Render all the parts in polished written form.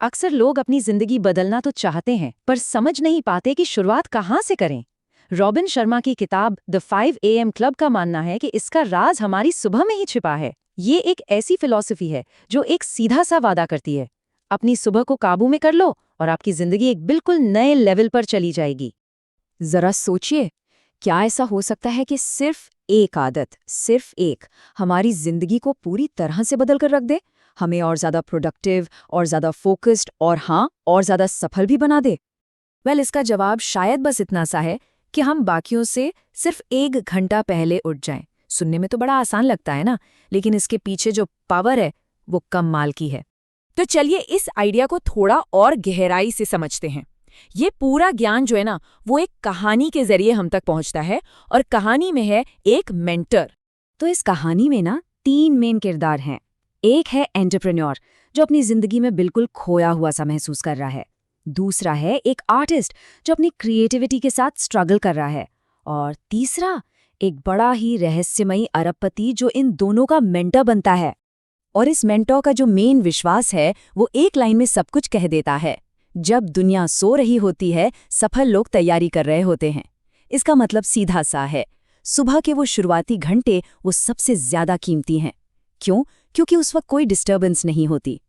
अक्सर लोग अपनी जिंदगी बदलना तो चाहते हैं पर समझ नहीं पाते कि शुरुआत कहाँ से करें। रॉबिन शर्मा की किताब द 5 AM क्लब का मानना है कि इसका राज हमारी सुबह में ही छिपा है। ये एक ऐसी फिलॉसफी है जो एक सीधा सा वादा करती है, अपनी सुबह को काबू में कर लो और आपकी जिंदगी एक बिल्कुल नए लेवल पर चली जाएगी। जरा सोचिए, क्या ऐसा हो सकता है कि सिर्फ एक आदत, सिर्फ एक, हमारी जिंदगी को पूरी तरह से बदल कर रख दे, हमें और ज्यादा प्रोडक्टिव और ज्यादा फोकस्ड और हाँ, और ज्यादा सफल भी बना दे? इसका जवाब शायद बस इतना सा है कि हम बाकियों से सिर्फ 1 घंटा पहले उठ जाएं। सुनने में तो बड़ा आसान लगता है ना, लेकिन इसके पीछे जो पावर है वो कमाल की है। तो चलिए इस आइडिया को थोड़ा और गहराई से समझते हैं। ये पूरा ज्ञान जो है ना, वो एक कहानी के जरिए हम तक पहुंचता है, और कहानी में है एक मेंटर। तो इस कहानी में ना 3 मेन किरदार हैं। एक है एंटरप्रेन्योर, जो अपनी जिंदगी में बिल्कुल खोया हुआ सा महसूस कर रहा है। दूसरा है एक आर्टिस्ट, जो अपनी क्रिएटिविटी के साथ स्ट्रगल कर रहा है। और तीसरा एक बड़ा ही रहस्यमयी अरबपति, जो इन दोनों का मेंटर बनता है। और इस मेंटर का जो मेन विश्वास है वो एक लाइन में सब कुछ कह देता है: जब दुनिया सो रही होती है, सफल लोग तैयारी कर रहे होते हैं। इसका मतलब सीधा सा है, सुबह के वो शुरुआती घंटे वो सबसे ज्यादा कीमती हैं। क्यों? क्योंकि उस वक्त कोई डिस्टर्बेंस नहीं होती।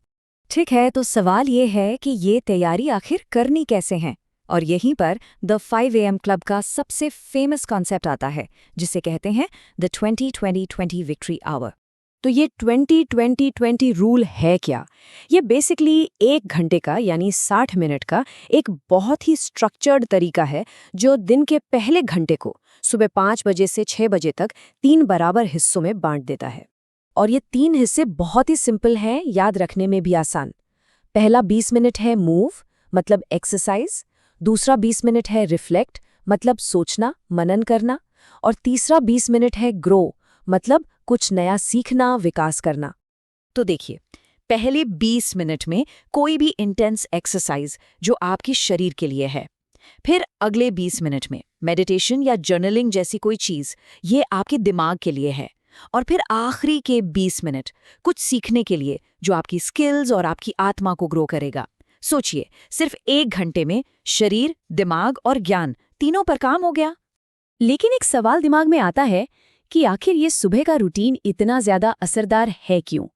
ठीक है, तो सवाल ये है कि ये तैयारी आखिर करनी कैसे है? और यहीं पर द 5 AM क्लब का सबसे फेमस कॉन्सेप्ट आता है, जिसे कहते हैं द 20-20-20 विक्ट्री आवर। तो ये 20-20-20 रूल है क्या? ये बेसिकली 1 घंटे का यानी 60 मिनट का एक बहुत ही स्ट्रक्चर्ड तरीका है, जो दिन के पहले घंटे को सुबह 5 बजे से 6 बजे तक 3 बराबर हिस्सों में बांट देता है। और ये 3 हिस्से बहुत ही सिंपल हैं, याद रखने में भी आसान। पहला 20 मिनट है मूव, मतलब एक्सरसाइज। दूसरा 20 मिनट है रिफ्लेक्ट, मतलब सोचना, मनन करना। और तीसरा 20 मिनट है ग्रो, मतलब कुछ नया सीखना, विकास करना। तो देखिए, पहले 20 मिनट में कोई भी इंटेंस एक्सरसाइज जो आपके शरीर के लिए है। फिर अगले 20 मिनट में मेडिटेशन या जर्नलिंग जैसी कोई चीज, ये आपके दिमाग के लिए है। और फिर आखिरी के 20 मिनट कुछ सीखने के लिए, जो आपकी स्किल्स और आपकी आत्मा को ग्रो करेगा। सोचिए, सिर्फ 1 घंटे में शरीर, दिमाग और ज्ञान तीनों पर काम हो गया। लेकिन एक सवाल दिमाग में आता है कि आखिर ये सुबह का रूटीन इतना ज्यादा असरदार है क्यों?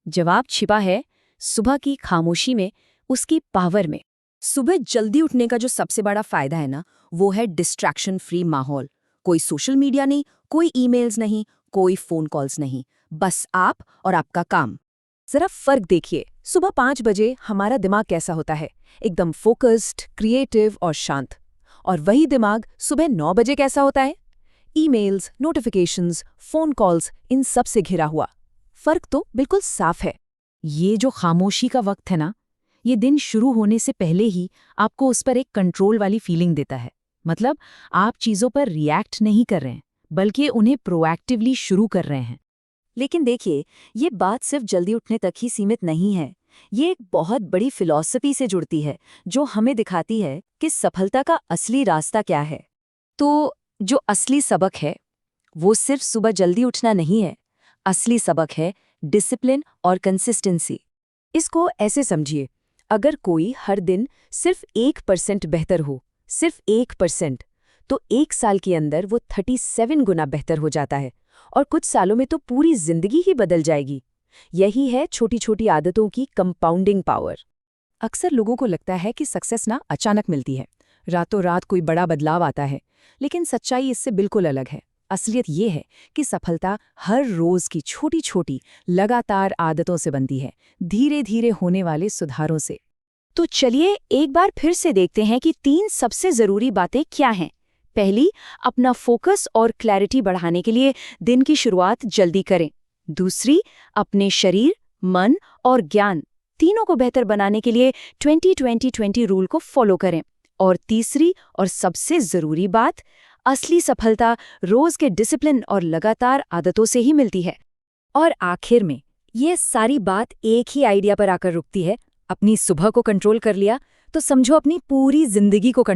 जवाब छिपा है सुबह की खामोशी में, उसकी पावर में। सुबह जल्दी उठने का जो सबसे बड़ा फायदा है ना, वो है डिस्ट्रैक्शन फ्री माहौल। कोई सोशल मीडिया नहीं, कोई ईमेल्स नहीं, कोई फोन कॉल्स नहीं, बस आप और आपका काम। जरा फर्क देखिए, सुबह 5 बजे हमारा दिमाग कैसा होता है? एकदम फोकस्ड, क्रिएटिव और शांत। और वही दिमाग सुबह 9 बजे कैसा होता है? ईमेल्स, नोटिफिकेशंस, फोन कॉल्स, इन सब से घिरा हुआ। फर्क तो बिल्कुल साफ है। ये जो खामोशी का वक्त है ना, ये दिन शुरू होने से पहले ही आपको उस पर एक कंट्रोल वाली फीलिंग देता है। मतलब आप चीजों पर रिएक्ट नहीं कर रहे हैं, बल्कि उन्हें प्रोएक्टिवली शुरू कर रहे हैं। लेकिन देखिए, ये बात सिर्फ जल्दी उठने तक ही सीमित नहीं है। ये एक बहुत बड़ी फिलॉसफी से जुड़ती है, जो हमें दिखाती है कि सफलता का असली रास्ता क्या है। तो जो असली सबक है वो सिर्फ सुबह जल्दी उठना नहीं है। असली सबक है डिसिप्लिन और कंसिस्टेंसी। इसको ऐसे समझिए, अगर कोई हर दिन सिर्फ 1% बेहतर हो, सिर्फ 1%, तो 1 साल के अंदर वो 37 गुना बेहतर हो जाता है। और कुछ सालों में तो पूरी जिंदगी ही बदल जाएगी। यही है छोटी छोटी आदतों की कंपाउंडिंग पावर। अक्सर लोगों को लगता है कि सक्सेस ना अचानक मिलती है, रातों रात कोई बड़ा बदलाव आता है। लेकिन सच्चाई इससे बिल्कुल अलग है। असलियत ये है कि सफलता हर रोज की छोटी छोटी लगातार आदतों से बनती है, धीरे धीरे होने वाले सुधारों से। तो चलिए एक बार फिर से देखते हैं कि 3 सबसे जरूरी बातें क्या हैं। पहली, अपना फोकस और क्लैरिटी बढ़ाने के लिए दिन की शुरुआत जल्दी करें। दूसरी, अपने शरीर, मन और ज्ञान तीनों को बेहतर बनाने के लिए 20-20-20 रूल को फॉलो करें। और तीसरी और सबसे जरूरी बात, असली सफलता रोज के डिसिप्लिन और लगातार आदतों से ही मिलती है। और आखिर में ये सारी बात एक ही आइडिया पर आकर रुकती है। अपनी सुबह को कंट्रोल कर लिया तो समझो अपनी पूरी जिंदगी को कंट्रोल